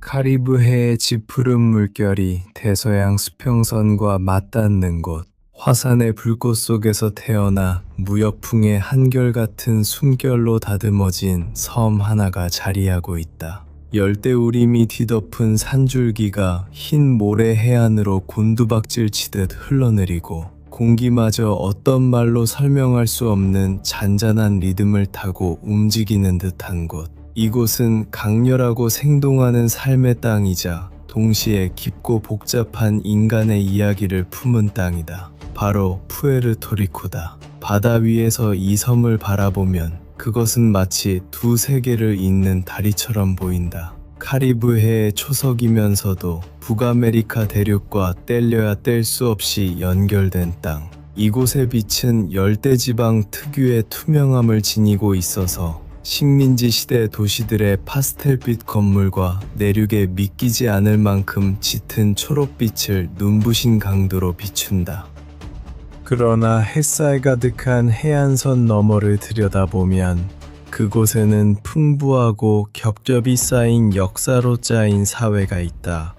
카리브해의 짙푸른 물결이 대서양 수평선과 맞닿는 곳, 화산의 불꽃 속에서 태어나 무역풍의 한결같은 숨결로 다듬어진 섬 하나가 자리하고 있다. 열대우림이 뒤덮은 산줄기가 흰 모래 해안으로 곤두박질 치듯 흘러내리고 공기마저 어떤 말로 설명할 수 없는 잔잔한 리듬을 타고 움직이는 듯한 곳. 이곳은 강렬하고 생동하는 삶의 땅이자 동시에 깊고 복잡한 인간의 이야기를 품은 땅이다. 바로 푸에르토리코다. 바다 위에서 이 섬을 바라보면 그것은 마치 두 세계를 잇는 다리처럼 보인다. 카리브해의 초석이면서도 북아메리카 대륙과 뗄려야 뗄 수 없이 연결된 땅. 이곳의 빛은 열대지방 특유의 투명함을 지니고 있어서 식민지 시대 도시들의 파스텔빛 건물과 내륙에 믿기지 않을 만큼 짙은 초록빛을 눈부신 강도로 비춘다. 그러나 햇살 가득한 해안선 너머를 들여다보면 그곳에는 풍부하고 겹겹이 쌓인 역사로 짜인 사회가 있다.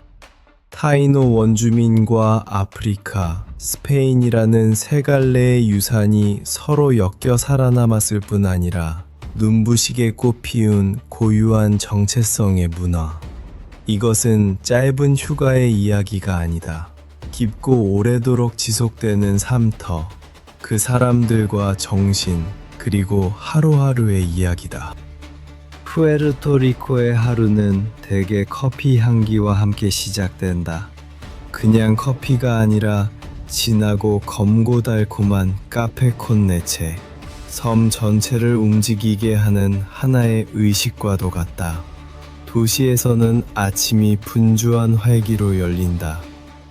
타이노 원주민과 아프리카, 스페인이라는 세 갈래의 유산이 서로 엮여 살아남았을 뿐 아니라 눈부시게 꽃피운 고유한 정체성의 문화. 이것은 짧은 휴가의 이야기가 아니다. 깊고 오래도록 지속되는 삶터, 그 사람들과 정신, 그리고 하루하루의 이야기다. 푸에르토리코의 하루는 대개 커피 향기와 함께 시작된다. 그냥 커피가 아니라 진하고 검고 달콤한 카페 콘네체. 섬 전체를 움직이게 하는 하나의 의식과도 같다. 도시에서는 아침이 분주한 활기로 열린다.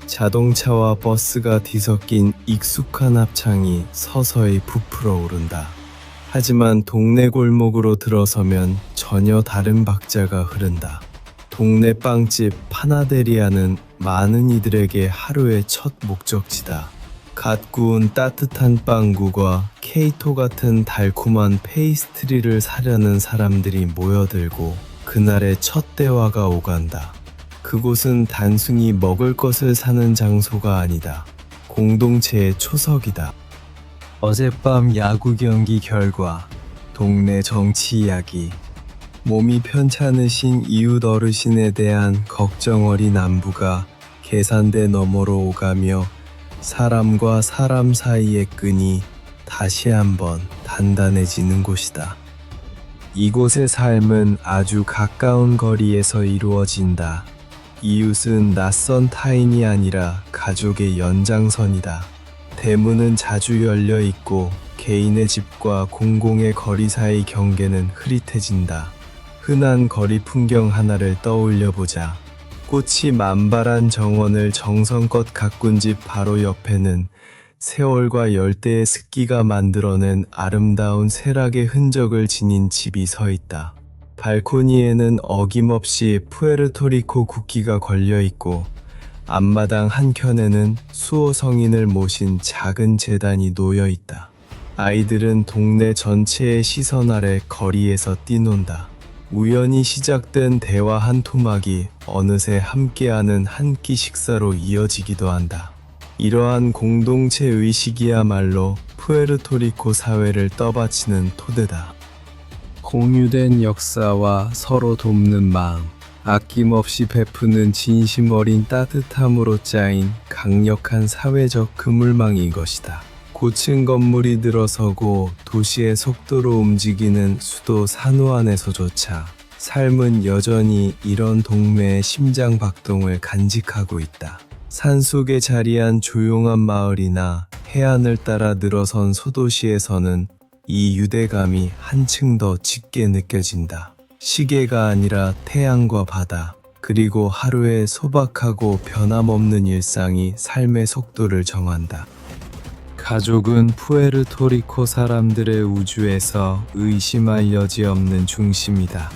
자동차와 버스가 뒤섞인 익숙한 합창이 서서히 부풀어 오른다. 하지만 동네 골목으로 들어서면 전혀 다른 박자가 흐른다. 동네 빵집 파나데리아는 많은 이들에게 하루의 첫 목적지다. 갓 구운 따뜻한 빵구과 케이토 같은 달콤한 페이스트리를 사려는 사람들이 모여들고 그날의 첫 대화가 오간다. 그곳은 단순히 먹을 것을 사는 장소가 아니다. 공동체의 초석이다. 어젯밤 야구 경기 결과, 동네 정치 이야기, 몸이 편찮으신 이웃 어르신에 대한 걱정 어린 안부가 계산대 너머로 오가며 사람과 사람 사이의 끈이 다시 한번 단단해지는 곳이다. 이곳의 삶은 아주 가까운 거리에서 이루어진다. 이웃은 낯선 타인이 아니라 가족의 연장선이다. 대문은 자주 열려 있고 개인의 집과 공공의 거리 사이 경계는 흐릿해진다. 흔한 거리 풍경 하나를 떠올려 보자. 꽃이 만발한 정원을 정성껏 가꾼 집 바로 옆에는 세월과 열대의 습기가 만들어낸 아름다운 세락의 흔적을 지닌 집이 서 있다. 발코니에는 어김없이 푸에르토리코 국기가 걸려 있고 앞마당 한켠에는 수호 성인을 모신 작은 제단이 놓여 있다. 아이들은 동네 전체의 시선 아래 거리에서 뛰논다. 우연히 시작된 대화 한 토막이 어느새 함께하는 한 끼 식사로 이어지기도 한다. 이러한 공동체 의식이야말로 푸에르토리코 사회를 떠받치는 토대다. 공유된 역사와 서로 돕는 마음, 아낌없이 베푸는 진심 어린 따뜻함으로 짜인 강력한 사회적 그물망이 이것이다. 고층 건물이 들어서고 도시의 속도로 움직이는 수도 산호 안에서조차 삶은 여전히 이런 동네의 심장 박동을 간직하고 있다. 산속에 자리한 조용한 마을이나 해안을 따라 늘어선 소도시에서는 이 유대감이 한층 더 짙게 느껴진다. 시계가 아니라 태양과 바다, 그리고 하루의 소박하고 변함없는 일상이 삶의 속도를 정한다. 가족은 푸에르토리코 사람들의 우주에서 의심할 여지 없는 중심이다.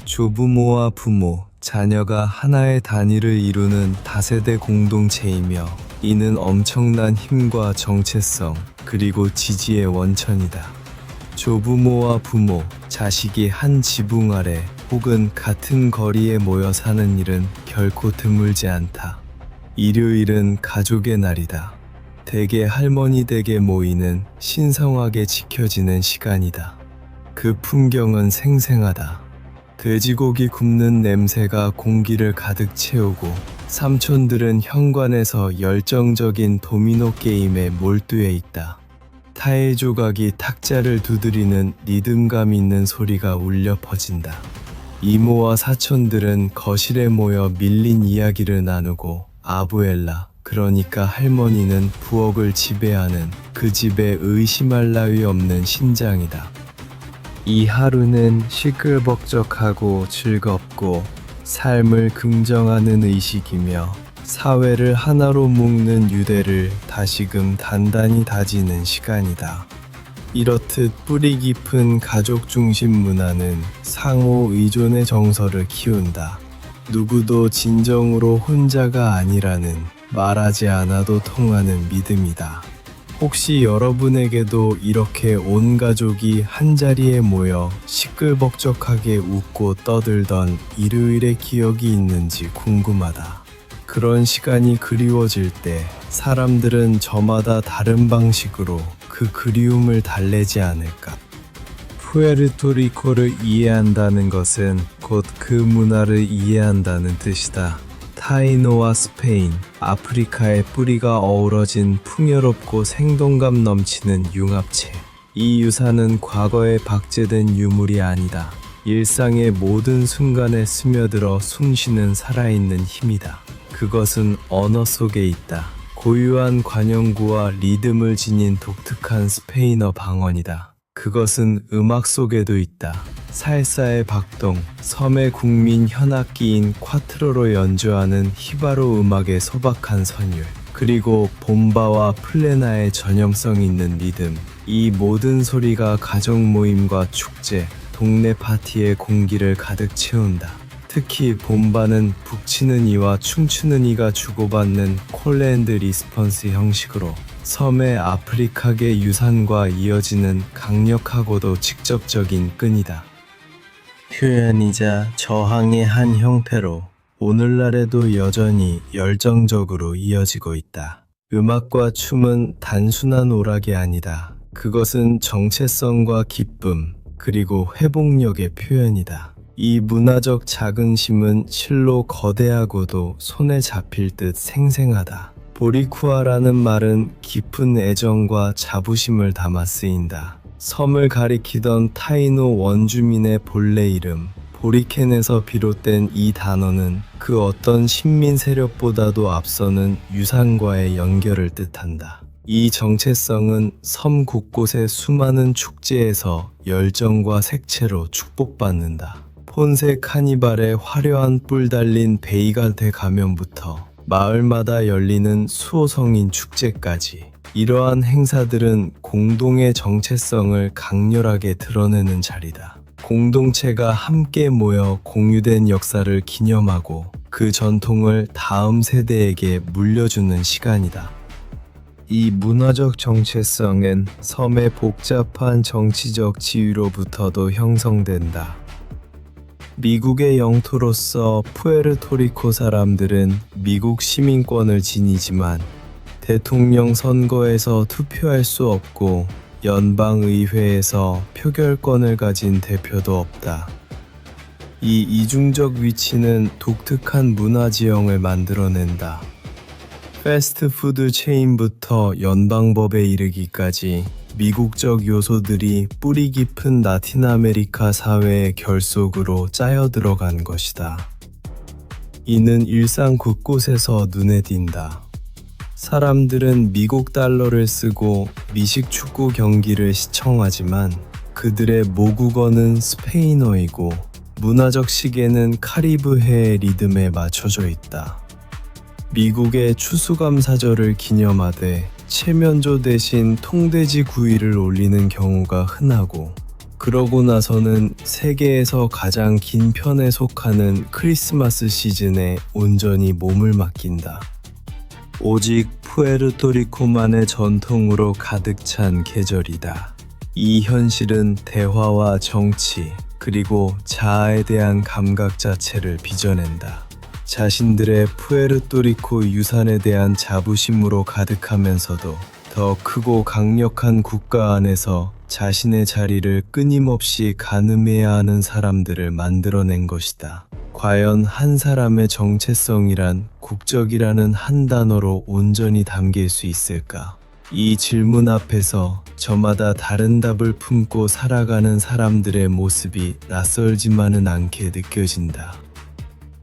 조부모와 부모, 자녀가 하나의 단위를 이루는 다세대 공동체이며 이는 엄청난 힘과 정체성, 그리고 지지의 원천이다. 조부모와 부모, 자식이 한 지붕 아래 혹은 같은 거리에 모여 사는 일은 결코 드물지 않다. 일요일은 가족의 날이다. 대개 할머니 댁에 모이는 신성하게 지켜지는 시간이다. 그 풍경은 생생하다. 돼지고기 굽는 냄새가 공기를 가득 채우고 삼촌들은 현관에서 열정적인 도미노 게임에 몰두해 있다. 타일 조각이 탁자를 두드리는 리듬감 있는 소리가 울려 퍼진다. 이모와 사촌들은 거실에 모여 밀린 이야기를 나누고 아부엘라, 그러니까 할머니는 부엌을 지배하는 그 집의 의심할 나위 없는 신장이다. 이 하루는 시끌벅적하고 즐겁고 삶을 긍정하는 의식이며 사회를 하나로 묶는 유대를 다시금 단단히 다지는 시간이다. 이렇듯 뿌리 깊은 가족 중심 문화는 상호 의존의 정서를 키운다. 누구도 진정으로 혼자가 아니라는 말하지 않아도 통하는 믿음이다. 혹시 여러분에게도 이렇게 온 가족이 한자리에 모여 시끌벅적하게 웃고 떠들던 일요일의 기억이 있는지 궁금하다. 그런 시간이 그리워질 때 사람들은 저마다 다른 방식으로 그 그리움을 달래지 않을까. 푸에르토리코를 이해한다는 것은 곧 그 문화를 이해한다는 뜻이다. 타이노와 스페인, 아프리카의 뿌리가 어우러진 풍요롭고 생동감 넘치는 융합체. 이 유산은 과거에 박제된 유물이 아니다. 일상의 모든 순간에 스며들어 숨쉬는 살아있는 힘이다. 그것은 언어 속에 있다. 고유한 관용구와 리듬을 지닌 독특한 스페인어 방언이다. 그것은 음악 속에도 있다. 살사의 박동, 섬의 국민 현악기인 콰트로로 연주하는 히바로 음악의 소박한 선율, 그리고 봄바와 플레나의 전염성 있는 리듬. 이 모든 소리가 가족 모임과 축제, 동네 파티의 공기를 가득 채운다. 특히 봄바는 북치는 이와 춤추는 이가 주고받는 콜앤드 리스폰스 형식으로 섬의 아프리카계 유산과 이어지는 강력하고도 직접적인 끈이다. 표현이자 저항의 한 형태로 오늘날에도 여전히 열정적으로 이어지고 있다. 음악과 춤은 단순한 오락이 아니다. 그것은 정체성과 기쁨, 그리고 회복력의 표현이다. 이 문화적 자긍심은 실로 거대하고도 손에 잡힐 듯 생생하다. 보리쿠아라는 말은 깊은 애정과 자부심을 담아 쓰인다. 섬을 가리키던 타이노 원주민의 본래 이름 보리켄에서 비롯된 이 단어는 그 어떤 식민 세력보다도 앞서는 유산과의 연결을 뜻한다. 이 정체성은 섬 곳곳의 수많은 축제에서 열정과 색채로 축복받는다. 폰세 카니발의 화려한 뿔 달린 베이갈테 가면부터 마을마다 열리는 수호성인 축제까지, 이러한 행사들은 공동의 정체성을 강렬하게 드러내는 자리다. 공동체가 함께 모여 공유된 역사를 기념하고 그 전통을 다음 세대에게 물려주는 시간이다. 이 문화적 정체성은 섬의 복잡한 정치적 지위로부터도 형성된다. 미국의 영토로서 푸에르토리코 사람들은 미국 시민권을 지니지만 대통령 선거에서 투표할 수 없고 연방의회에서 표결권을 가진 대표도 없다. 이 이중적 위치는 독특한 문화 지형을 만들어낸다. 패스트푸드 체인부터 연방법에 이르기까지 미국적 요소들이 뿌리 깊은 라틴 아메리카 사회의 결속으로 짜여 들어간 것이다. 이는 일상 곳곳에서 눈에 띈다. 사람들은 미국 달러를 쓰고 미식 축구 경기를 시청하지만 그들의 모국어는 스페인어이고 문화적 시계는 카리브해의 리듬에 맞춰져 있다. 미국의 추수감사절을 기념하되 체면조 대신 통돼지 구이를 올리는 경우가 흔하고, 그러고 나서는 세계에서 가장 긴 편에 속하는 크리스마스 시즌에 온전히 몸을 맡긴다. 오직 푸에르토리코만의 전통으로 가득 찬 계절이다. 이 현실은 대화와 정치, 그리고 자아에 대한 감각 자체를 빚어낸다. 자신들의 푸에르토리코 유산에 대한 자부심으로 가득하면서도 더 크고 강력한 국가 안에서 자신의 자리를 끊임없이 가늠해야 하는 사람들을 만들어낸 것이다. 과연 한 사람의 정체성이란 국적이라는 한 단어로 온전히 담길 수 있을까? 이 질문 앞에서 저마다 다른 답을 품고 살아가는 사람들의 모습이 낯설지만은 않게 느껴진다.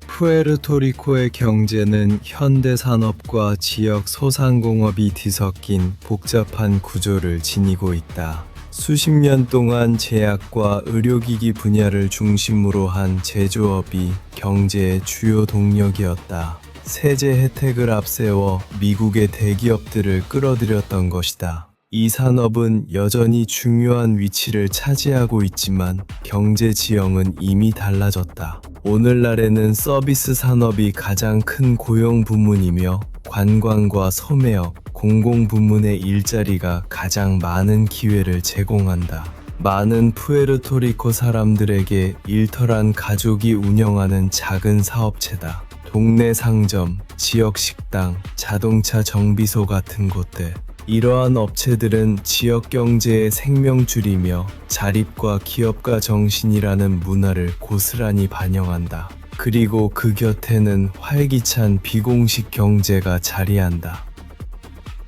푸에르토리코의 경제는 현대 산업과 지역 소상공업이 뒤섞인 복잡한 구조를 지니고 있다. 수십 년 동안 제약과 의료기기 분야를 중심으로 한 제조업이 경제의 주요 동력이었다. 세제 혜택을 앞세워 미국의 대기업들을 끌어들였던 것이다. 이 산업은 여전히 중요한 위치를 차지하고 있지만 경제 지형은 이미 달라졌다. 오늘날에는 서비스 산업이 가장 큰 고용 부문이며 관광과 소매업, 공공부문의 일자리가 가장 많은 기회를 제공한다. 많은 푸에르토리코 사람들에게 일터란 가족이 운영하는 작은 사업체다. 동네 상점, 지역 식당, 자동차 정비소 같은 곳들. 이러한 업체들은 지역 경제의 생명줄이며 자립과 기업가 정신이라는 문화를 고스란히 반영한다. 그리고 그 곁에는 활기찬 비공식 경제가 자리한다.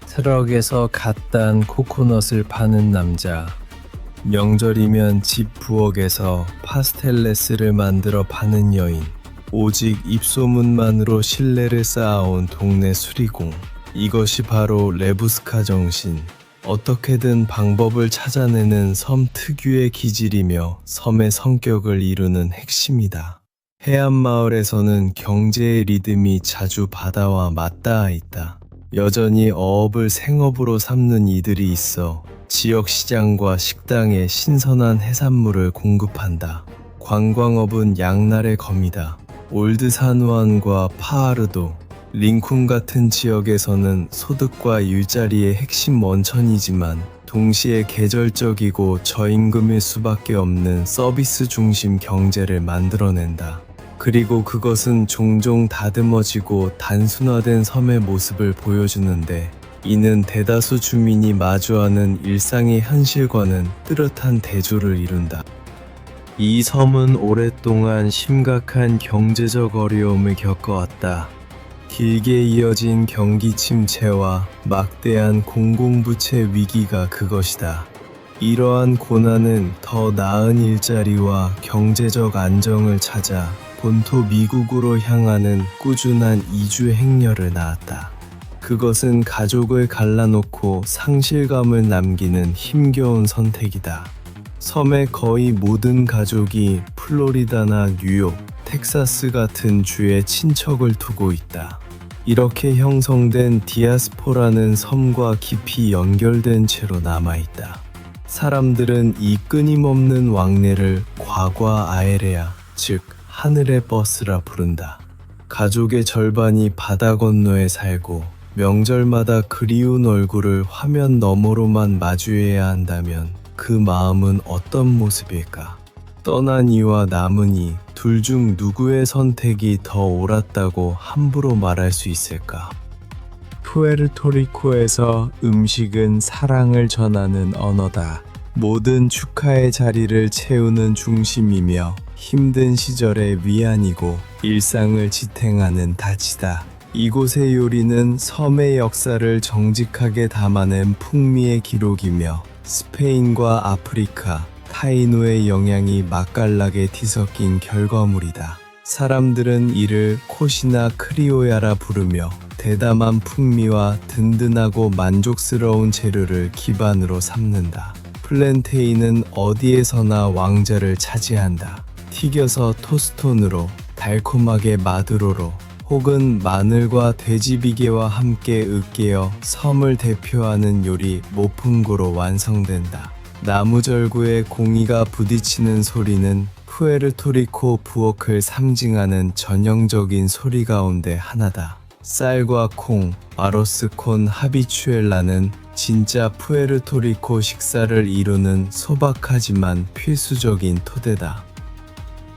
트럭에서 갓 딴 코코넛을 파는 남자. 명절이면 집 부엌에서 파스텔레스를 만들어 파는 여인. 오직 입소문만으로 신뢰를 쌓아온 동네 수리공. 이것이 바로 레부스카 정신. 어떻게든 방법을 찾아내는 섬 특유의 기질이며 섬의 성격을 이루는 핵심이다. 해안 마을에서는 경제의 리듬이 자주 바다와 맞닿아 있다. 여전히 어업을 생업으로 삼는 이들이 있어 지역 시장과 식당에 신선한 해산물을 공급한다. 관광업은 양날의 검이다. 올드 산후안과 파하르도, 링쿤 같은 지역에서는 소득과 일자리의 핵심 원천이지만 동시에 계절적이고 저임금일 수밖에 없는 서비스 중심 경제를 만들어낸다. 그리고 그것은 종종 다듬어지고 단순화된 섬의 모습을 보여주는데 이는 대다수 주민이 마주하는 일상의 현실과는 뚜렷한 대조를 이룬다. 이 섬은 오랫동안 심각한 경제적 어려움을 겪어왔다. 길게 이어진 경기 침체와 막대한 공공부채 위기가 그것이다. 이러한 고난은 더 나은 일자리와 경제적 안정을 찾아 본토 미국으로 향하는 꾸준한 이주 행렬을 낳았다. 그것은 가족을 갈라놓고 상실감을 남기는 힘겨운 선택이다. 섬의 거의 모든 가족이 플로리다나 뉴욕, 텍사스 같은 주에 친척을 두고 있다. 이렇게 형성된 디아스포라는 섬과 깊이 연결된 채로 남아있다. 사람들은 이 끊임없는 왕래를 과과 아에레아, 즉 하늘의 버스라 부른다. 가족의 절반이 바다 건너에 살고 명절마다 그리운 얼굴을 화면 너머로만 마주해야 한다면 그 마음은 어떤 모습일까? 떠난 이와 남은 이 둘 중 누구의 선택이 더 옳았다고 함부로 말할 수 있을까? 푸에르토리코에서 음식은 사랑을 전하는 언어다. 모든 축하의 자리를 채우는 중심이며 힘든 시절의 위안이고 일상을 지탱하는 다치다. 이곳의 요리는 섬의 역사를 정직하게 담아낸 풍미의 기록이며 스페인과 아프리카, 타이노의 영향이 맛깔나게 뒤섞인 결과물이다. 사람들은 이를 코시나 크리오야라 부르며 대담한 풍미와 든든하고 만족스러운 재료를 기반으로 삼는다. 플랜테인은 어디에서나 왕자를 차지한다. 튀겨서 토스톤으로, 달콤하게 마두로로, 혹은 마늘과 돼지비계와 함께 으깨어 섬을 대표하는 요리 모풍고로 완성된다. 나무절구의 공이가 부딪히는 소리는 푸에르토리코 부엌을 상징하는 전형적인 소리 가운데 하나다. 쌀과 콩, 아로스콘 하비추엘라는 진짜 푸에르토리코 식사를 이루는 소박하지만 필수적인 토대다.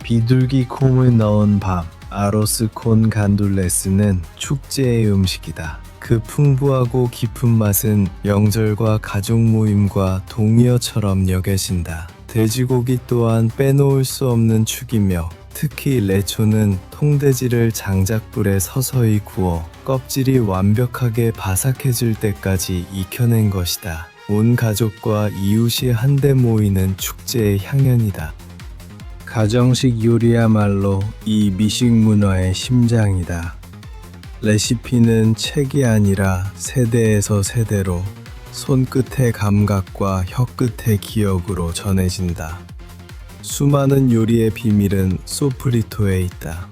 비둘기 콩을 넣은 밥, 아로스 콘 간둘레스는 축제의 음식이다. 그 풍부하고 깊은 맛은 명절과 가족 모임과 동의어처럼 여겨진다. 돼지고기 또한 빼놓을 수 없는 축이며 특히 레초는 통돼지를 장작불에 서서히 구워 껍질이 완벽하게 바삭해질 때까지 익혀낸 것이다. 온 가족과 이웃이 한데 모이는 축제의 향연이다. 가정식 요리야말로 이 미식 문화의 심장이다. 레시피는 책이 아니라 세대에서 세대로 손끝의 감각과 혀끝의 기억으로 전해진다. 수많은 요리의 비밀은 소프리토에 있다.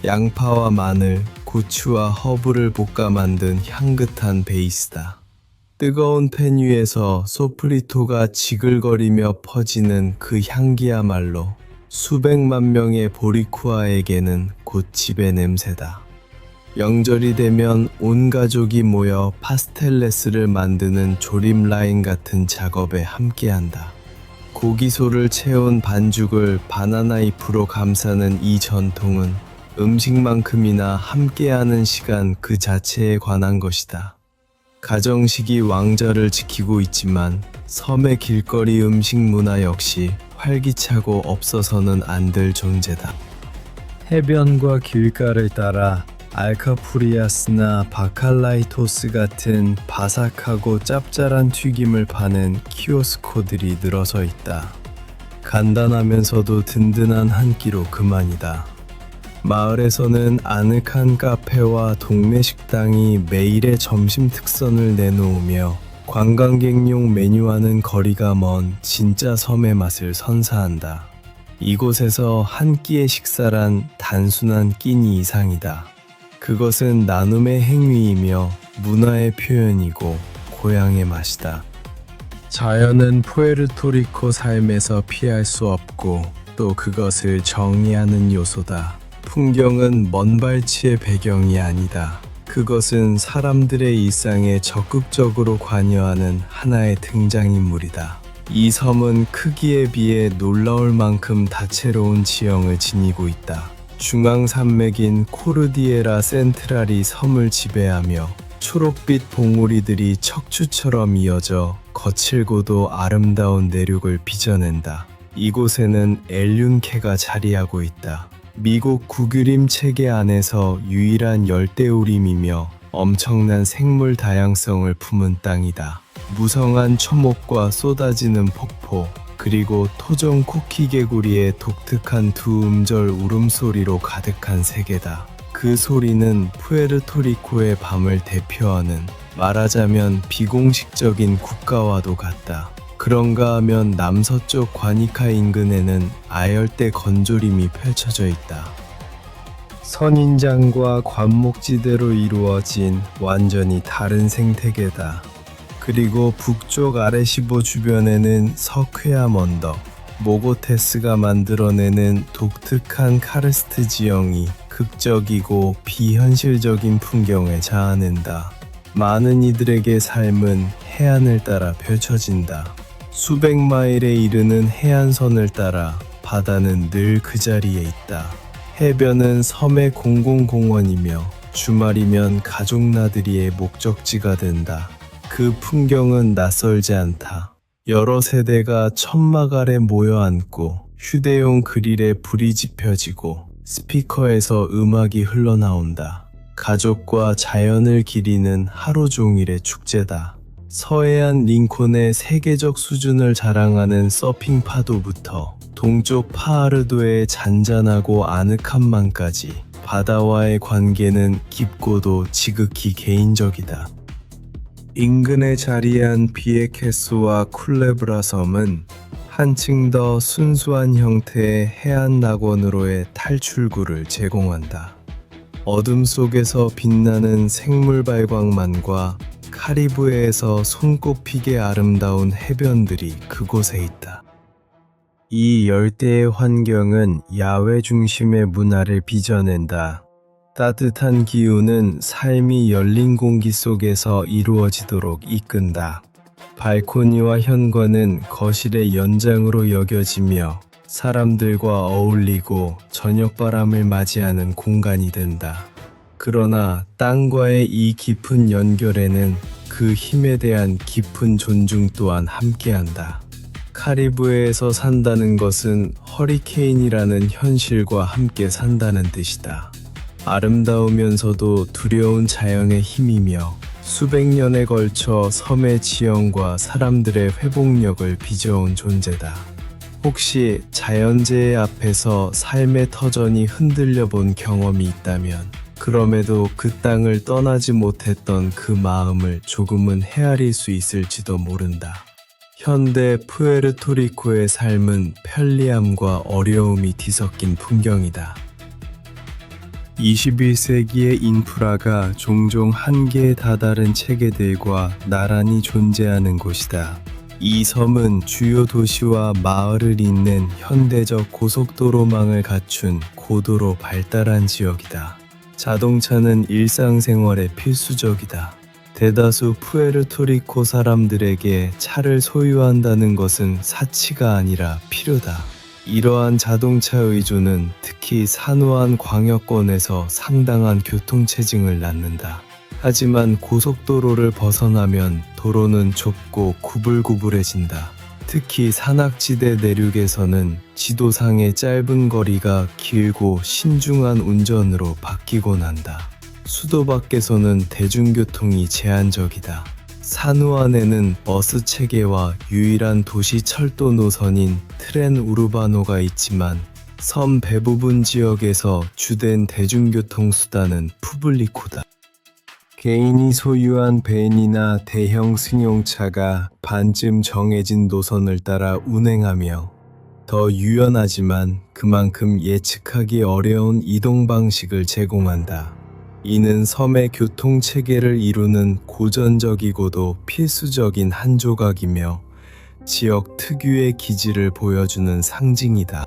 양파와 마늘, 고추와 허브를 볶아 만든 향긋한 베이스다. 뜨거운 팬 위에서 소프리토가 지글거리며 퍼지는 그 향기야말로 수백만 명의 보리쿠아에게는 곧 집의 냄새다. 명절이 되면 온 가족이 모여 파스텔레스를 만드는 조림 라인 같은 작업에 함께한다. 고기소를 채운 반죽을 바나나 잎으로 감싸는 이 전통은 음식만큼이나 함께하는 시간 그 자체에 관한 것이다. 가정식이 왕좌를 지키고 있지만 섬의 길거리 음식 문화 역시 활기차고 없어서는 안 될 존재다. 해변과 길가를 따라 알카프리아스나 바칼라이토스 같은 바삭하고 짭짤한 튀김을 파는 키오스코들이 늘어서 있다. 간단하면서도 든든한 한 끼로 그만이다. 마을에서는 아늑한 카페와 동네 식당이 매일의 점심 특선을 내놓으며 관광객용 메뉴와는 거리가 먼 진짜 섬의 맛을 선사한다. 이곳에서 한 끼의 식사란 단순한 끼니 이상이다. 그것은 나눔의 행위이며 문화의 표현이고 고향의 맛이다. 자연은 푸에르토리코 삶에서 피할 수 없고 또 그것을 정의하는 요소다. 풍경은 먼 발치의 배경이 아니다. 그것은 사람들의 일상에 적극적으로 관여하는 하나의 등장인물이다. 이 섬은 크기에 비해 놀라울 만큼 다채로운 지형을 지니고 있다. 중앙산맥인 코르디에라 센트랄이 섬을 지배하며 초록빛 봉우리들이 척추처럼 이어져 거칠고도 아름다운 내륙을 빚어낸다. 이곳에는 엘륜케가 자리하고 있다. 미국 국유림 체계 안에서 유일한 열대우림이며 엄청난 생물 다양성을 품은 땅이다. 무성한 초목과 쏟아지는 폭포, 그리고 토종 코키 개구리의 독특한 두 음절 울음소리로 가득한 세계다. 그 소리는 푸에르토리코의 밤을 대표하는 말하자면 비공식적인 국가와도 같다. 그런가 하면 남서쪽 과니카 인근에는 아열대 건조림이 펼쳐져 있다. 선인장과 관목지대로 이루어진 완전히 다른 생태계다. 그리고 북쪽 아레시보 주변에는 석회암 언덕, 모고테스가 만들어내는 독특한 카르스트 지형이 극적이고 비현실적인 풍경을 자아낸다. 많은 이들에게 삶은 해안을 따라 펼쳐진다. 수백 마일에 이르는 해안선을 따라 바다는 늘 그 자리에 있다. 해변은 섬의 공공공원이며 주말이면 가족 나들이의 목적지가 된다. 그 풍경은 낯설지 않다. 여러 세대가 천막 아래 모여 앉고 휴대용 그릴에 불이 지펴지고 스피커에서 음악이 흘러나온다. 가족과 자연을 기리는 하루 종일의 축제다. 서해안 링콘의 세계적 수준을 자랑하는 서핑 파도부터 동쪽 파하르도의 잔잔하고 아늑한 맘까지 바다와의 관계는 깊고도 지극히 개인적이다. 인근에 자리한 비에케스와 쿨레브라 섬은 한층 더 순수한 형태의 해안 낙원으로의 탈출구를 제공한다. 어둠 속에서 빛나는 생물 발광만과 카리브해에서 손꼽히게 아름다운 해변들이 그곳에 있다. 이 열대의 환경은 야외 중심의 문화를 빚어낸다. 따뜻한 기후는 삶이 열린 공기 속에서 이루어지도록 이끈다. 발코니와 현관은 거실의 연장으로 여겨지며 사람들과 어울리고 저녁바람을 맞이하는 공간이 된다. 그러나 땅과의 이 깊은 연결에는 그 힘에 대한 깊은 존중 또한 함께한다. 카리브해에서 산다는 것은 허리케인이라는 현실과 함께 산다는 뜻이다. 아름다우면서도 두려운 자연의 힘이며 수백 년에 걸쳐 섬의 지형과 사람들의 회복력을 빚어온 존재다. 혹시 자연재해 앞에서 삶의 터전이 흔들려 본 경험이 있다면 그럼에도 그 땅을 떠나지 못했던 그 마음을 조금은 헤아릴 수 있을지도 모른다. 현대 푸에르토리코의 삶은 편리함과 어려움이 뒤섞인 풍경이다. 21세기의 인프라가 종종 한계에 다다른 체계들과 나란히 존재하는 곳이다. 이 섬은 주요 도시와 마을을 잇는 현대적 고속도로망을 갖춘 고도로 발달한 지역이다. 자동차는 일상생활에 필수적이다. 대다수 푸에르토리코 사람들에게 차를 소유한다는 것은 사치가 아니라 필요다. 이러한 자동차 의존은 특히 산호안 광역권에서 상당한 교통체증을 낳는다. 하지만 고속도로를 벗어나면 도로는 좁고 구불구불해진다. 특히 산악지대 내륙에서는 지도상의 짧은 거리가 길고 신중한 운전으로 바뀌곤 한다. 수도 밖에서는 대중교통이 제한적이다. 산후안에는 버스 체계와 유일한 도시 철도 노선인 트렌 우르바노가 있지만 섬 대부분 지역에서 주된 대중교통 수단은 푸블리코다. 개인이 소유한 밴이나 대형 승용차가 반쯤 정해진 노선을 따라 운행하며 더 유연하지만 그만큼 예측하기 어려운 이동 방식을 제공한다. 이는 섬의 교통체계를 이루는 고전적이고도 필수적인 한 조각이며 지역 특유의 기질을 보여주는 상징이다.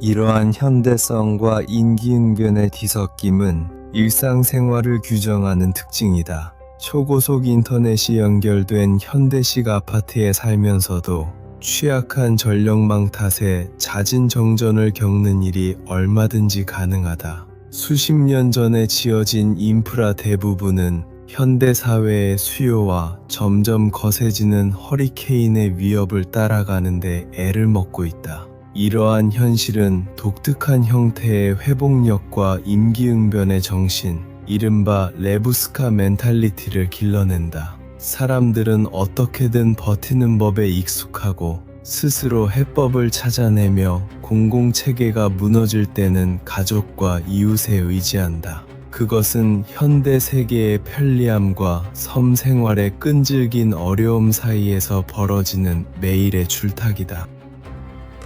이러한 현대성과 인기응변의 뒤섞임은 일상생활을 규정하는 특징이다. 초고속 인터넷이 연결된 현대식 아파트에 살면서도 취약한 전력망 탓에 잦은 정전을 겪는 일이 얼마든지 가능하다. 수십 년 전에 지어진 인프라 대부분은 현대사회의 수요와 점점 거세지는 허리케인의 위협을 따라가는데 애를 먹고 있다. 이러한 현실은 독특한 형태의 회복력과 임기응변의 정신, 이른바 레부스카 멘탈리티를 길러낸다. 사람들은 어떻게든 버티는 법에 익숙하고 스스로 해법을 찾아내며 공공체계가 무너질 때는 가족과 이웃에 의지한다. 그것은 현대 세계의 편리함과 섬 생활의 끈질긴 어려움 사이에서 벌어지는 매일의 줄타기다.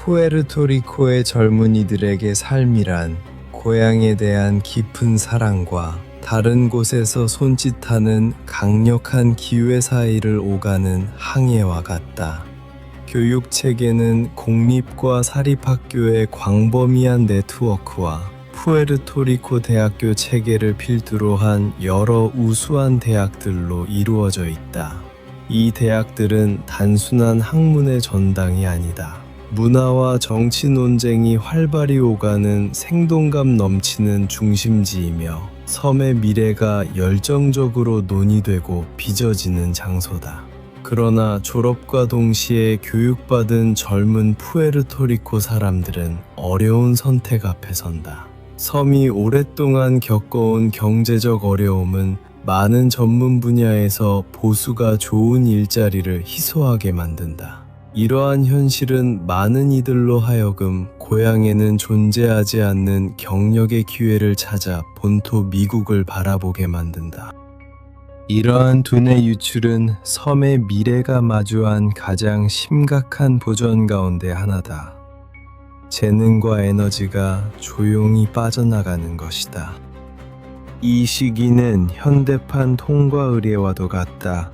푸에르토리코의 젊은이들에게 삶이란 고향에 대한 깊은 사랑과 다른 곳에서 손짓하는 강력한 기회 사이를 오가는 항해와 같다. 교육 체계는 공립과 사립학교의 광범위한 네트워크와 푸에르토리코 대학교 체계를 필두로 한 여러 우수한 대학들로 이루어져 있다. 이 대학들은 단순한 학문의 전당이 아니다. 문화와 정치 논쟁이 활발히 오가는 생동감 넘치는 중심지이며 섬의 미래가 열정적으로 논의되고 빚어지는 장소다. 그러나 졸업과 동시에 교육받은 젊은 푸에르토리코 사람들은 어려운 선택 앞에 선다. 섬이 오랫동안 겪어온 경제적 어려움은 많은 전문 분야에서 보수가 좋은 일자리를 희소하게 만든다. 이러한 현실은 많은 이들로 하여금 고향에는 존재하지 않는 경력의 기회를 찾아 본토 미국을 바라보게 만든다. 이러한 두뇌 유출은 섬의 미래가 마주한 가장 심각한 도전 가운데 하나다. 재능과 에너지가 조용히 빠져나가는 것이다. 이 시기는 현대판 통과 의례와도 같다.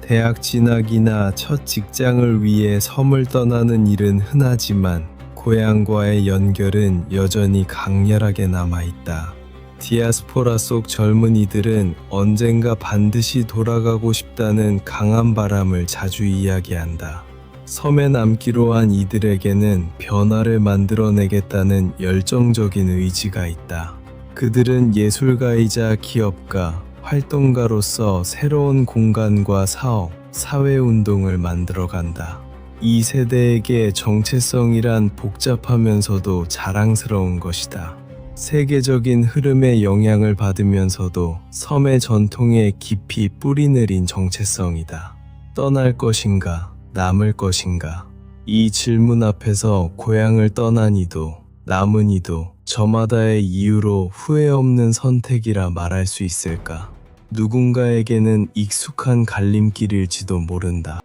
대학 진학이나 첫 직장을 위해 섬을 떠나는 일은 흔하지만 고향과의 연결은 여전히 강렬하게 남아있다. 디아스포라 속 젊은이들은 언젠가 반드시 돌아가고 싶다는 강한 바람을 자주 이야기한다. 섬에 남기로 한 이들에게는 변화를 만들어내겠다는 열정적인 의지가 있다. 그들은 예술가이자 기업가, 활동가로서 새로운 공간과 사업, 사회운동을 만들어간다. 이 세대에게 정체성이란 복잡하면서도 자랑스러운 것이다. 세계적인 흐름에 영향을 받으면서도 섬의 전통에 깊이 뿌리 내린 정체성이다. 떠날 것인가, 남을 것인가? 이 질문 앞에서 고향을 떠난 이도, 남은 이도 저마다의 이유로 후회 없는 선택이라 말할 수 있을까? 누군가에게는 익숙한 갈림길일지도 모른다.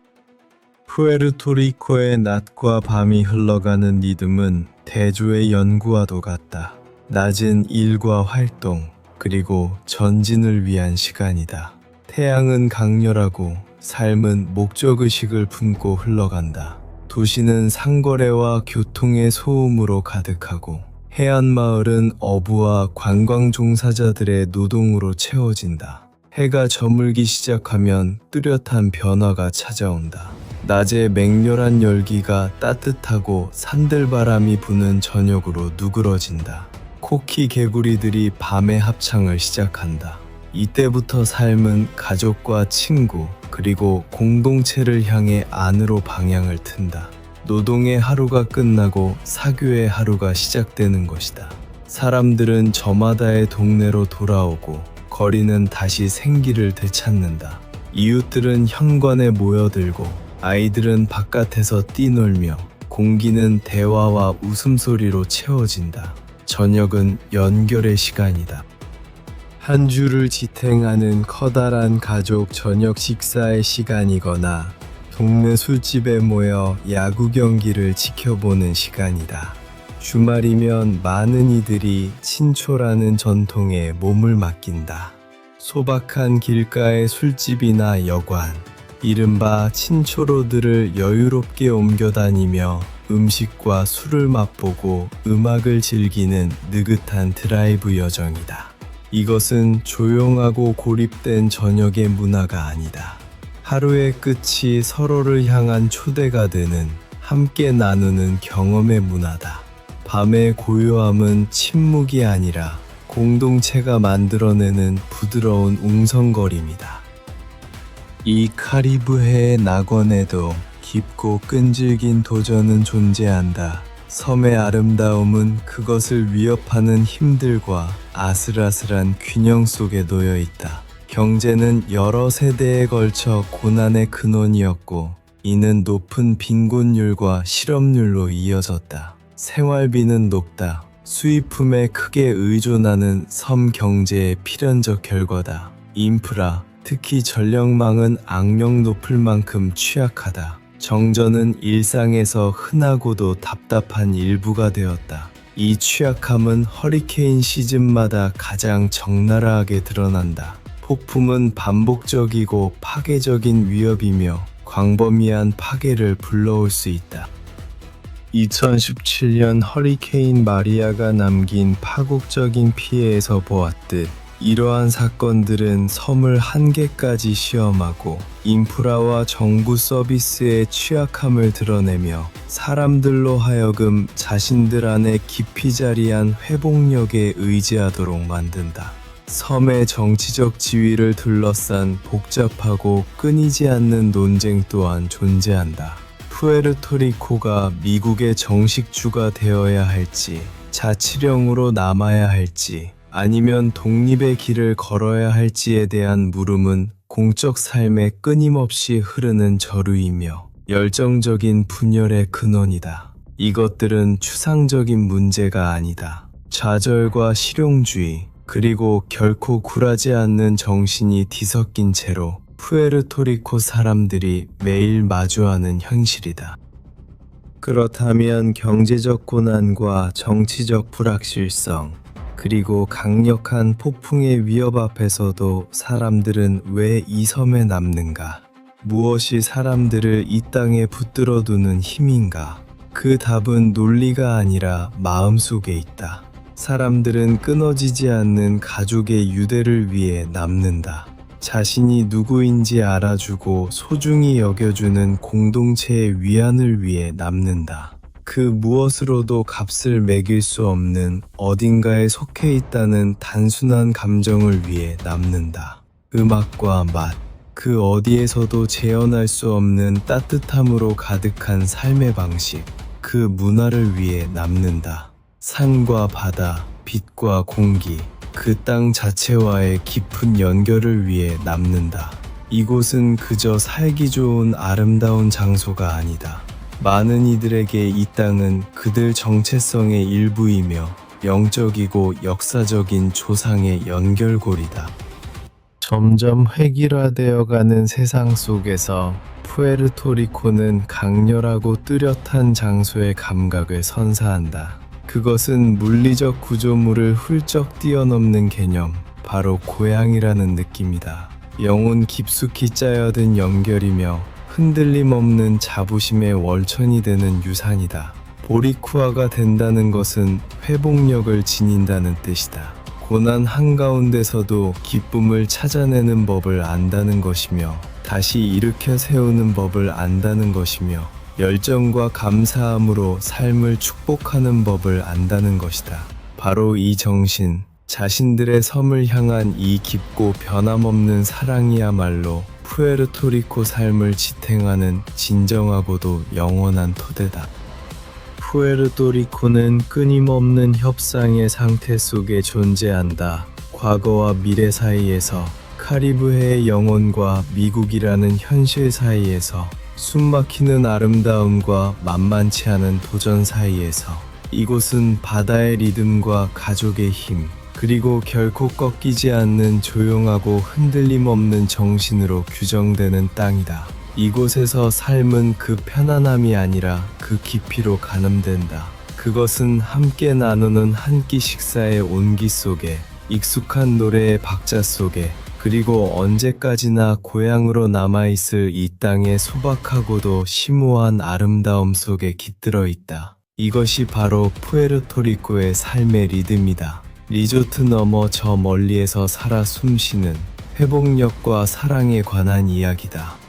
푸에르토리코의 낮과 밤이 흘러가는 리듬은 대조의 연구와도 같다. 낮은 일과 활동, 그리고 전진을 위한 시간이다. 태양은 강렬하고 삶은 목적의식을 품고 흘러간다. 도시는 상거래와 교통의 소음으로 가득하고 해안마을은 어부와 관광 종사자들의 노동으로 채워진다. 해가 저물기 시작하면 뚜렷한 변화가 찾아온다. 낮의 맹렬한 열기가 따뜻하고 산들바람이 부는 저녁으로 누그러진다. 코키 개구리들이 밤의 합창을 시작한다. 이때부터 삶은 가족과 친구, 그리고 공동체를 향해 안으로 방향을 튼다. 노동의 하루가 끝나고 사교의 하루가 시작되는 것이다. 사람들은 저마다의 동네로 돌아오고 거리는 다시 생기를 되찾는다. 이웃들은 현관에 모여들고 아이들은 바깥에서 뛰놀며 공기는 대화와 웃음소리로 채워진다. 저녁은 연결의 시간이다. 한 주를 지탱하는 커다란 가족 저녁 식사의 시간이거나 동네 술집에 모여 야구 경기를 지켜보는 시간이다. 주말이면 많은 이들이 친초라는 전통에 몸을 맡긴다. 소박한 길가의 술집이나 여관, 이른바 친초로들을 여유롭게 옮겨다니며 음식과 술을 맛보고 음악을 즐기는 느긋한 드라이브 여정이다. 이것은 조용하고 고립된 저녁의 문화가 아니다. 하루의 끝이 서로를 향한 초대가 되는 함께 나누는 경험의 문화다. 밤의 고요함은 침묵이 아니라 공동체가 만들어내는 부드러운 웅성거림이다. 이 카리브해의 낙원에도 깊고 끈질긴 도전은 존재한다. 섬의 아름다움은 그것을 위협하는 힘들과 아슬아슬한 균형 속에 놓여 있다. 경제는 여러 세대에 걸쳐 고난의 근원이었고 이는 높은 빈곤율과 실업률로 이어졌다. 생활비는 높다. 수입품에 크게 의존하는 섬 경제의 필연적 결과다. 인프라, 특히 전력망은 악명 높을 만큼 취약하다. 정전은 일상에서 흔하고도 답답한 일부가 되었다. 이 취약함은 허리케인 시즌마다 가장 적나라하게 드러난다. 폭풍은 반복적이고 파괴적인 위협이며 광범위한 파괴를 불러올 수 있다. 2017년 허리케인 마리아가 남긴 파국적인 피해에서 보았듯 이러한 사건들은 섬을 한계까지 시험하고 인프라와 정부 서비스의 취약함을 드러내며 사람들로 하여금 자신들 안에 깊이 자리한 회복력에 의지하도록 만든다. 섬의 정치적 지위를 둘러싼 복잡하고 끊이지 않는 논쟁 또한 존재한다. 푸에르토리코가 미국의 정식주가 되어야 할지, 자치령으로 남아야 할지, 아니면 독립의 길을 걸어야 할지에 대한 물음은 공적 삶에 끊임없이 흐르는 저류이며 열정적인 분열의 근원이다. 이것들은 추상적인 문제가 아니다. 좌절과 실용주의, 그리고 결코 굴하지 않는 정신이 뒤섞인 채로 푸에르토리코 사람들이 매일 마주하는 현실이다. 그렇다면 경제적 고난과 정치적 불확실성, 그리고 강력한 폭풍의 위협 앞에서도 사람들은 왜 이 섬에 남는가? 무엇이 사람들을 이 땅에 붙들어 두는 힘인가? 그 답은 논리가 아니라 마음속에 있다. 사람들은 끊어지지 않는 가족의 유대를 위해 남는다. 자신이 누구인지 알아주고 소중히 여겨주는 공동체의 위안을 위해 남는다. 그 무엇으로도 값을 매길 수 없는 어딘가에 속해 있다는 단순한 감정을 위해 남는다. 음악과 맛, 그 어디에서도 재현할 수 없는 따뜻함으로 가득한 삶의 방식, 그 문화를 위해 남는다. 산과 바다, 빛과 공기, 그 땅 자체와의 깊은 연결을 위해 남는다. 이곳은 그저 살기 좋은 아름다운 장소가 아니다. 많은 이들에게 이 땅은 그들 정체성의 일부이며 영적이고 역사적인 조상의 연결고리다. 점점 획일화되어가는 세상 속에서 푸에르토리코는 강렬하고 뚜렷한 장소의 감각을 선사한다. 그것은 물리적 구조물을 훌쩍 뛰어넘는 개념, 바로 고향이라는 느낌이다. 영혼 깊숙이 짜여든 연결이며 흔들림 없는 자부심의 월천이 되는 유산이다. 보리쿠아가 된다는 것은 회복력을 지닌다는 뜻이다. 고난 한가운데서도 기쁨을 찾아내는 법을 안다는 것이며 다시 일으켜 세우는 법을 안다는 것이며 열정과 감사함으로 삶을 축복하는 법을 안다는 것이다. 바로 이 정신, 자신들의 섬을 향한 이 깊고 변함없는 사랑이야말로 푸에르토리코 삶을 지탱하는 진정하고도 영원한 토대다. 푸에르토리코는 끊임없는 협상의 상태 속에 존재한다. 과거와 미래 사이에서, 카리브해의 영혼과 미국이라는 현실 사이에서, 숨막히는 아름다움과 만만치 않은 도전 사이에서, 이곳은 바다의 리듬과 가족의 힘, 그리고 결코 꺾이지 않는 조용하고 흔들림 없는 정신으로 규정되는 땅이다. 이곳에서 삶은 그 편안함이 아니라 그 깊이로 가늠된다. 그것은 함께 나누는 한 끼 식사의 온기 속에, 익숙한 노래의 박자 속에, 그리고 언제까지나 고향으로 남아있을 이 땅의 소박하고도 심오한 아름다움 속에 깃들어 있다. 이것이 바로 푸에르토리코의 삶의 리듬이다. 리조트 너머 저 멀리에서 살아 숨쉬는 회복력과 사랑에 관한 이야기다.